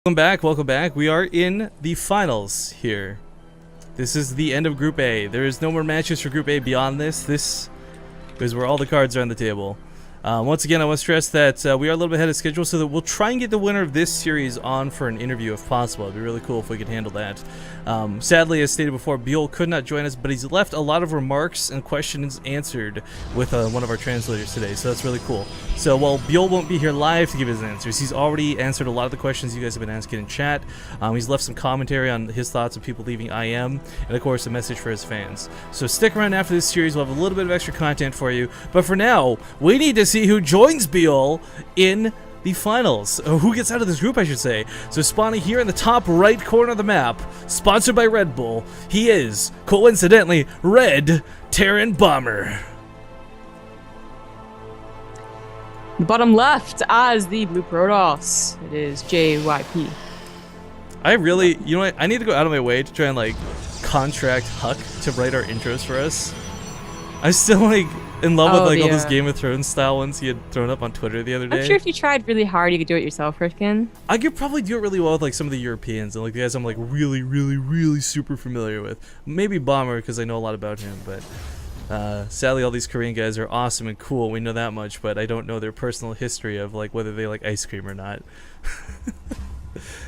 Welcome back. We are in the finals here. This is the end of Group A. There is no more matches for Group A beyond this. This is where all the cards are on the table. Once again, I want to stress that we are a little bit ahead of schedule, so that we'll try and get the winner of this series on for an interview if possible. It'd be really cool if we could handle that. Sadly, as stated before, Buell could not join us, but he's left a lot of remarks and questions answered with one of our translators today, so that's really cool. So while Buell won't be here live to give his answers, he's already answered a lot of the questions you guys have been asking in chat. He's left some commentary on his thoughts of people leaving IM, and of course a message for his fans. So stick around after this series. We'll have a little bit of extra content for you, but for now, we need to see who joins Buell in the finals. Who gets out of this group, I should say. So spawning here in the top right corner of the map, sponsored by Red Bull, he is, coincidentally, Red Terran Bomber. The bottom left as the Blue Protoss, it is JYP. I really, you know what, I need to go out of my way to try and like contract Huck to write our intros for us. I'm still like in love with like all those Game of Thrones style ones he had thrown up on Twitter the other day. I'm sure if you tried really hard, you could do it yourself, Rifkin. I could probably do it really well with like some of the Europeans and like the guys I'm like really super familiar with. Maybe Bomber because I know a lot about him, but sadly all these Korean guys are awesome and cool. We know that much, but I don't know their personal history of like whether they like ice cream or not.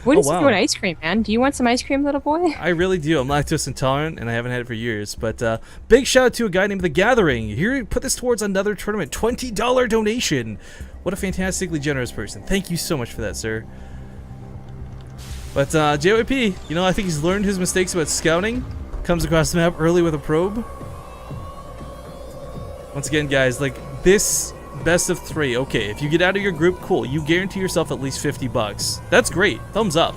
What is you doing ice cream, man? Do you want some ice cream, little boy? I really do. I'm lactose intolerant, and I haven't had it for years. But big shout out to a guy named The Gathering. Here, put this towards another tournament. $20 donation. What a fantastically generous person. Thank you so much for that, sir. But JYP, you know, I think he's learned his mistakes about scouting. Comes across the map early with a probe. Once again, guys, like this best of 3. Okay, if you get out of your group, cool. You guarantee yourself at least $50. That's great. Thumbs up.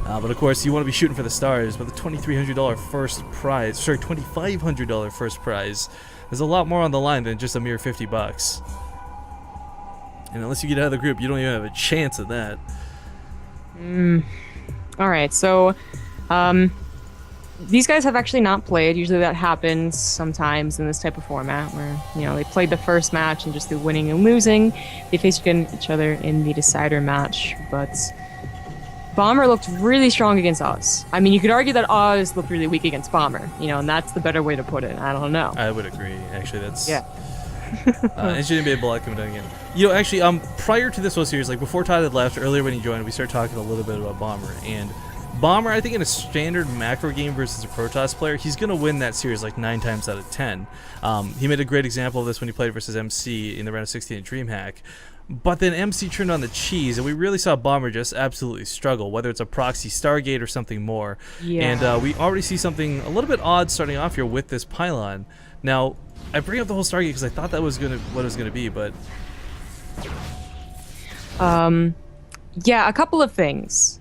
But of course, you want to be shooting for the stars. But the $2,300 first prize, sorry, $2,500 first prize, there's a lot more on the line than just a mere $50. And unless you get out of the group, you don't even have a chance at that. All right, so these guys have actually not played. Usually that happens sometimes in this type of format where, you know, they played the first match and just through winning and losing, they faced each other in the decider match. But Bomber looked really strong against Oz. I mean, you could argue that Oz looked really weak against Bomber, you know, and that's the better way to put it. I don't know. I would agree. Actually, that's... Yeah. It shouldn't be a block coming down again. You know, actually, prior to this whole series, like before Todd had left, earlier when he joined, we started talking a little bit about Bomber, and Bomber, I think in a standard macro game versus a Protoss player, he's going to win that series like 9 times out of 10. He made a great example of this when he played versus MC in the round of 16 at DreamHack. But then MC turned on the cheese, and we really saw Bomber just absolutely struggle, whether it's a proxy Stargate or something more. Yeah. And we already see something a little bit odd starting off here with this pylon. Now, I bring up the whole Stargate because I thought that was what it was going to be, but... Yeah, a couple of things.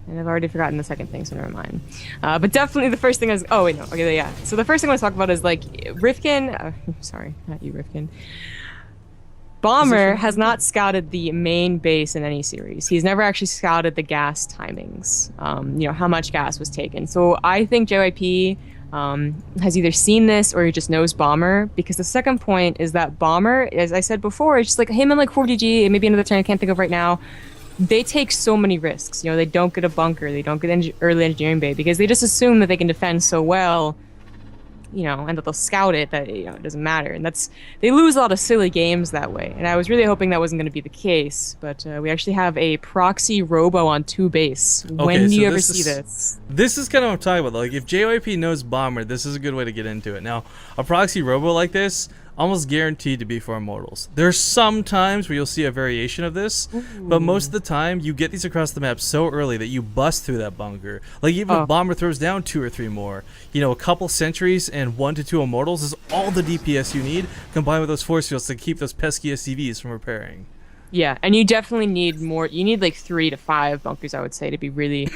And I've already forgotten the second thing, so never mind. But definitely the first thing is... Oh, wait, no. Okay, yeah. So the first thing I want to talk about is, like, Rifkin... sorry, not you, Rifkin. Bomber has not scouted the main base in any series. He's never actually scouted the gas timings, you know, how much gas was taken. So I think JYP has either seen this or he just knows Bomber, because the second point is that Bomber, as I said before, it's just like him and like 4DG and maybe another turn I can't think of right now. They take so many risks. You know, they don't get a bunker, they don't get early engineering bay because they just assume that they can defend so well, you know, and that they'll scout it, that, you know, it doesn't matter. And they lose a lot of silly games that way. And I was really hoping that wasn't going to be the case, but we actually have a proxy robo on 2 base. Okay, when do you ever see this? This is kind of what I'm talking about. Like, if JYP knows Bomber, this is a good way to get into it. Now, a proxy robo like this, almost guaranteed to be for Immortals. There's some times where you'll see a variation of this, but most of the time you get these across the map so early that you bust through that bunker. Like even if Bomber throws down 2 or 3 more, you know, a couple sentries and 1 to 2 Immortals is all the DPS you need, combined with those force fields to keep those pesky SCVs from repairing. Yeah, and you definitely need more. You need like 3 to 5 bunkers, I would say, to be really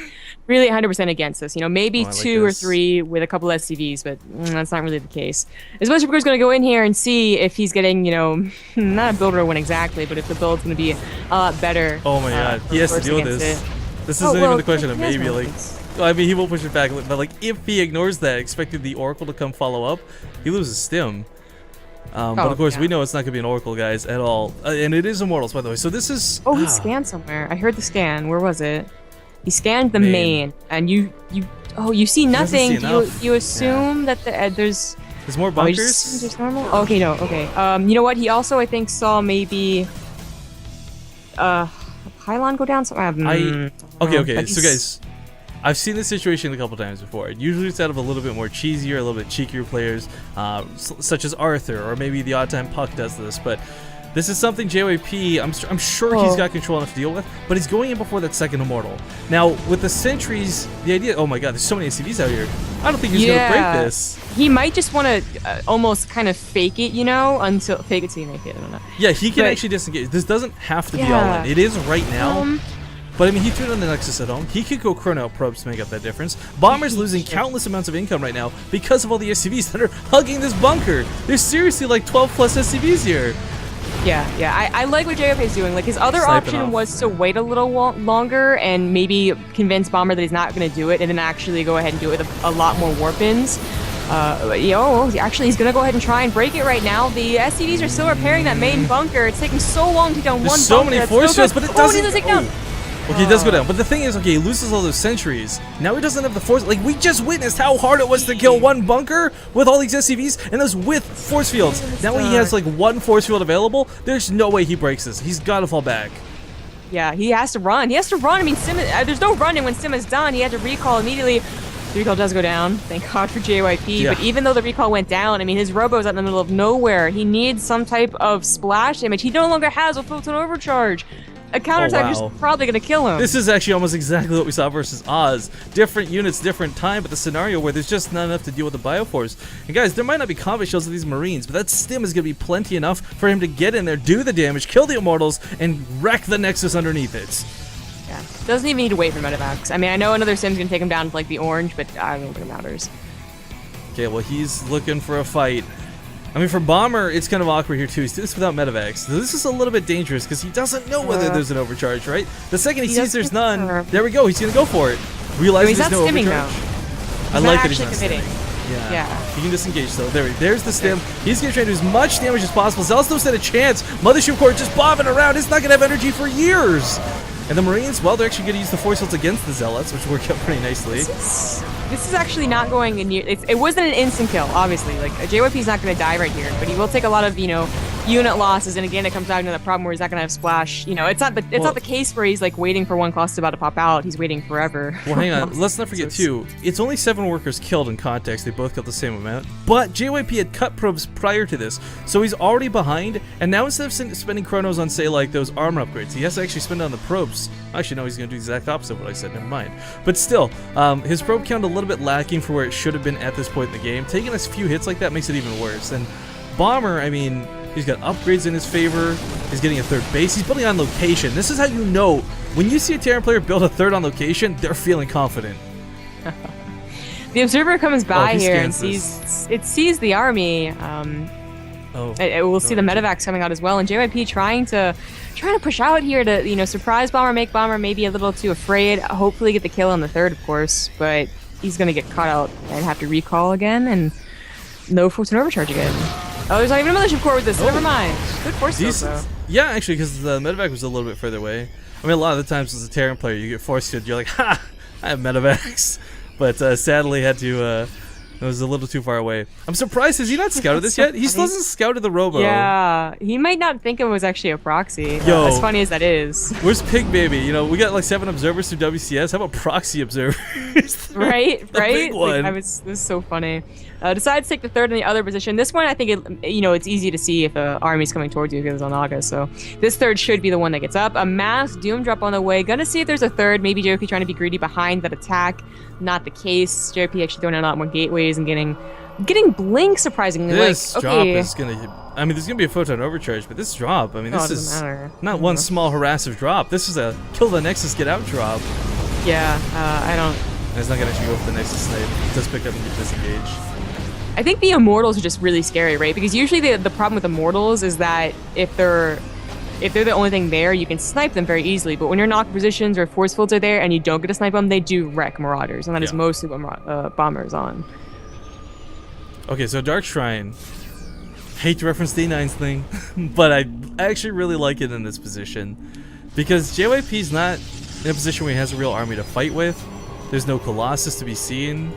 100% against this. You know, maybe 2 or 3 with a couple SCVs, but that's not really the case. Especially if going to go in here and see if he's getting, you know, not a builder win exactly, but if the build's going to be a lot better. Oh my god, he has to deal with this. This isn't even the question of maybe, like... Well, I mean, he won't push it back, but like, if he ignores that, expecting the Oracle to come follow up, he loses stim. But of course, we know it's not going to be an Oracle, guys, at all. And it is Immortals, by the way. So this is... Oh, he scanned somewhere. I heard the scan. Where was it? He scanned the main, and you see nothing. You assume that there's more bunkers. There's normal. Okay, no. Okay. You know what? He also, I think, saw maybe pylon go down. So okay. So guys, I've seen this situation a couple times before. Usually it's out of a little bit more cheesier, a little bit cheekier players, such as Arthur, or maybe the odd time Puck does this, but this is something JYP, I'm sure he's got control enough to deal with, but he's going in before that second Immortal. Now, with the sentries, the idea, oh my god, there's so many SCVs out here. I don't think he's going to break this. He might just want to almost kind of fake it, you know, until fake it till you make it, I don't know. Yeah, he can actually disengage. This doesn't have to be all in. It is right now. But I mean, he threw it on the Nexus at home. He could go chrono out probes to make up that difference. Bomber's losing countless amounts of income right now because of all the SCVs that are hugging this bunker. There's seriously like 12 plus SCVs here. Yeah. I like what JYP is doing. Like, his other option was to wait a little longer and maybe convince Bomber that he's not going to do it, and then actually go ahead and do it with a lot more warp-ins. Actually, he's going to go ahead and try and break it right now. The SCVs are still repairing that main bunker. It's taking so long to take down one bunker. So many force fields, but it doesn't take down. Okay, it does go down, but the thing is, okay, he loses all those sentries. Now he doesn't have the force. Like, we just witnessed how hard it was to kill one bunker with all these SCVs, and those with force fields. Now he has like one force field available. There's no way he breaks this. He's got to fall back. Yeah, he has to run. I mean, there's no running when Sim is done. He had to recall immediately. The recall does go down. Thank God for JYP. Yeah. But even though the recall went down, I mean, his Robo's out in the middle of nowhere. He needs some type of splash damage. He no longer has a photon overcharge. A counterattack is probably going to kill him. This is actually almost exactly what we saw versus Oz. Different units, different time, but the scenario where there's just not enough to deal with the Bioforce. And guys, there might not be combat shields of these Marines, but that stim is going to be plenty enough for him to get in there, do the damage, kill the Immortals, and wreck the Nexus underneath it. Yeah, doesn't even need to wait for Medivacs. I mean, I know another sim's going to take him down to like the orange, but I don't think it matters. Okay, well, he's looking for a fight. I mean, for Bomber, it's kind of awkward here, too. He's doing this without Medivacs. So this is a little bit dangerous because he doesn't know whether there's an overcharge, right? The second he sees there's none, there we go. He's going to go for it. Realizes there's no overcharge. I like that he's not committing. Yeah. He can disengage, though. There's the stim. He's going to try to do as much damage as possible. Zealous don't stand a chance. Mothership Core just bobbing around. It's not going to have energy for years. And the Marines, well, they're actually going to use the force fields against the Zealots, which worked out pretty nicely. This is actually not going in. It wasn't an instant kill, obviously. Like, JYP's not going to die right here, but he will take a lot of, unit losses. And again, it comes down to that problem where he's not going to have splash. It's not the case where he's like waiting for one cluster about to pop out. He's waiting forever. Well, hang on. Let's not forget too. It's only 7 workers killed in context. They both killed the same amount. But JYP had cut probes prior to this, so he's already behind. And now instead of spending chronos on, say, like those armor upgrades, he has to actually spend on the probes. Actually, no, he's going to do the exact opposite of what I said. Never mind. But still, his probe count a little bit lacking for where it should have been at this point in the game. Taking a few hits like that makes it even worse. And Bomber, I mean, he's got upgrades in his favor. He's getting a third base. He's building on location. This is how you know when you see a Terran player build a third on location, they're feeling confident. The observer comes by here and sees the army. We'll see the Medivacs coming out as well, and JYP trying to push out here to surprise Bomber, make Bomber maybe a little too afraid. Hopefully get the kill on the third, of course, but he's gonna get caught out and have to recall again, and no Photon Overcharge again. Oh, there's not even a Mothership Core with this. Never mind. Good force field, though. Yeah, actually, because the Medivac was a little bit further away. I mean, a lot of the times as a Terran player, you get force field, you're like, ha, I have Medivacs. But sadly, had to. It was a little too far away. I'm surprised. Has he not scouted this yet? He still hasn't scouted the Robo. Yeah, he might not think it was actually a proxy. Yo, as funny as that is. Where's Pig Baby? We got like 7 observers through WCS. How about proxy observers? right. Big one. This is so funny. Decides to take the third in the other position. This one, I think it's easy to see if an army's coming towards you because it's on August. So this third should be the one that gets up. A mass Doom drop on the way. Gonna see if there's a third. Maybe JYP trying to be greedy behind that attack. Not the case. JYP actually throwing out a lot more gateways and getting Blink, surprisingly. This drop is gonna. I mean, there's gonna be a photon overcharge, but this drop. I mean, this is not one small harassive drop. This is a kill the Nexus, get out drop. Yeah, I don't. And it's not gonna actually go for the Nexus snipe. It does pick up and get disengaged. I think the Immortals are just really scary, right? Because usually the problem with Immortals is that if they're the only thing there, you can snipe them very easily. But when your knock positions or force fields are there and you don't get to snipe them, they do wreck Marauders, and that is mostly what Bomber is on. Okay, so Dark Shrine. Hate to reference D9's thing, but I actually really like it in this position because JYP's not in a position where he has a real army to fight with. There's no Colossus to be seen.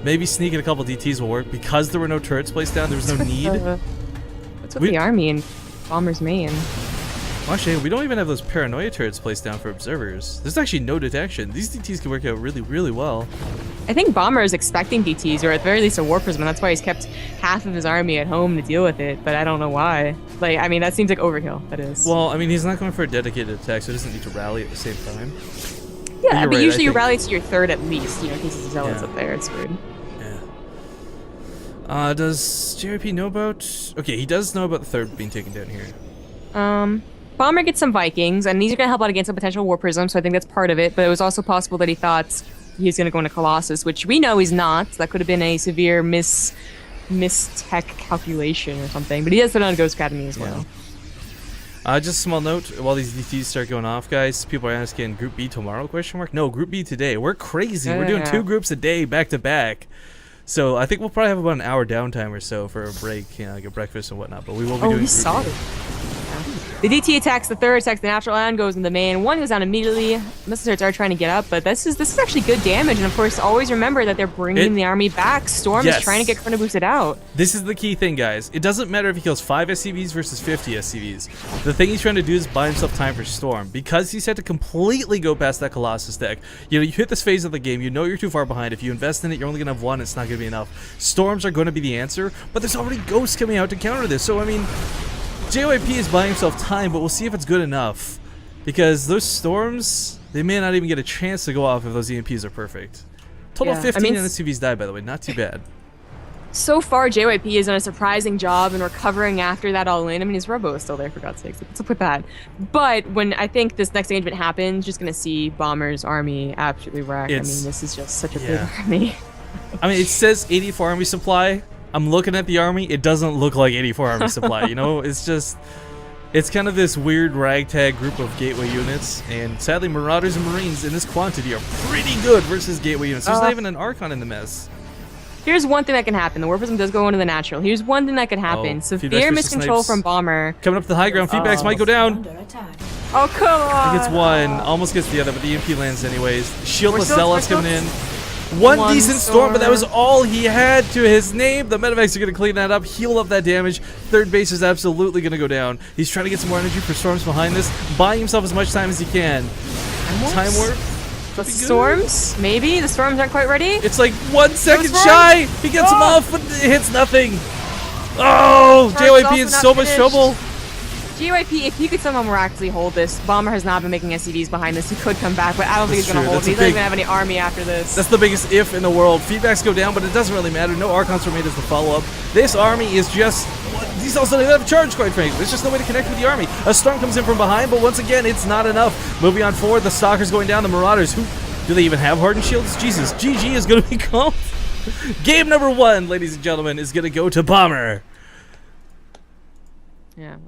Maybe sneaking a couple DTs will work because there were no turrets placed down. There was no need. What's with the army in Bomber's main? Actually, we don't even have those paranoia turrets placed down for observers. There's actually no detection. These DTs can work out really, really well. I think Bomber is expecting DTs, or at the very least a War Prism, and that's why he's kept half of his army at home to deal with it, but I don't know why. Like, I mean, that seems like overkill, that is. Well, I mean, he's not going for a dedicated attack, so he doesn't need to rally at the same time. Yeah, but right, usually you rally to your third at least, in case the Zealots Yeah. up there. It's weird. Yeah. Does JYP know about... Okay, he does know about the third being taken down here. Bomber gets some Vikings, and these are going to help out against a potential War Prism, so I think that's part of it, but it was also possible that he thought he's going to go into Colossus, which we know he's not. That could have been a severe mis-tech calculation or something, but he does put on Ghost Academy as well. Just a small note, while these DTs start going off, guys, people are asking, Group B tomorrow, question mark? No, Group B today. We're crazy. We're doing 2 groups a day, back to back. So I think we'll probably have about an hour downtime or so for a break, like a breakfast and whatnot, but we will be doing we saw it. The DT attacks the third, attacks the natural, and goes in the main. One goes down immediately. Missiles are trying to get up, but this is actually good damage. And of course, always remember that they're bringing the army back. Storm is trying to get Chrono boosted out. This is the key thing, guys. It doesn't matter if he kills 5 SCVs versus 50 SCVs. The thing he's trying to do is buy himself time for Storm. Because he's had to completely go past that Colossus deck. You hit this phase of the game, you know you're too far behind. If you invest in it, you're only going to have 1, it's not going to be enough. Storms are going to be the answer, but there's already Ghosts coming out to counter this. So, I mean... JYP is buying himself time, but we'll see if it's good enough. Because those storms, they may not even get a chance to go off if those EMPs are perfect. Total 15 SCVs died, by the way. Not too bad. So far, JYP has done a surprising job in recovering after that all-in. I mean, his Robo is still there, for God's sakes. What's up with that? But when I think this next engagement happens, just going to see Bomber's army absolutely wrecked. I mean, this is just such a big army. I mean, it says 84 army supply. I'm looking at the army, it doesn't look like 84 army supply, It's just, it's kind of this weird ragtag group of gateway units, and sadly Marauders and Marines in this quantity are pretty good versus gateway units. There's not even an Archon in the mess. Here's one thing that can happen. The War Prism does go into the natural. Here's one thing that can happen. Severe miscontrol from Bomber. Coming up to the high ground, feedbacks might go down. Oh, come on! He gets one, almost gets the other, but the EMP lands anyways. Shieldless Zealots coming in. One decent storm, but that was all he had to his name. The Medivacs are going to clean that up, heal up that damage. Third base is absolutely going to go down. He's trying to get some more energy for storms behind this, buying himself as much time as he can. Time warp. The storms? Maybe? The storms aren't quite ready? It's like 1 second shy. He gets him off, but it hits nothing. Oh, JYP in so much trouble. JYP, if he could somehow miraculously hold this, Bomber has not been making SCVs behind this. He could come back, but I don't think he's going to hold it. He doesn't even have any army after this. That's the biggest if in the world. Feedbacks go down, but it doesn't really matter. No Archons were made as the follow-up. This army is just... These also don't have charge, quite frankly. There's just no way to connect with the army. A storm comes in from behind, but once again, it's not enough. Moving on forward, the Stalkers going down. The Marauders, who... Do they even have hardened shields? Jesus, GG is going to be called. Game number 1, ladies and gentlemen, is going to go to Bomber. Yeah.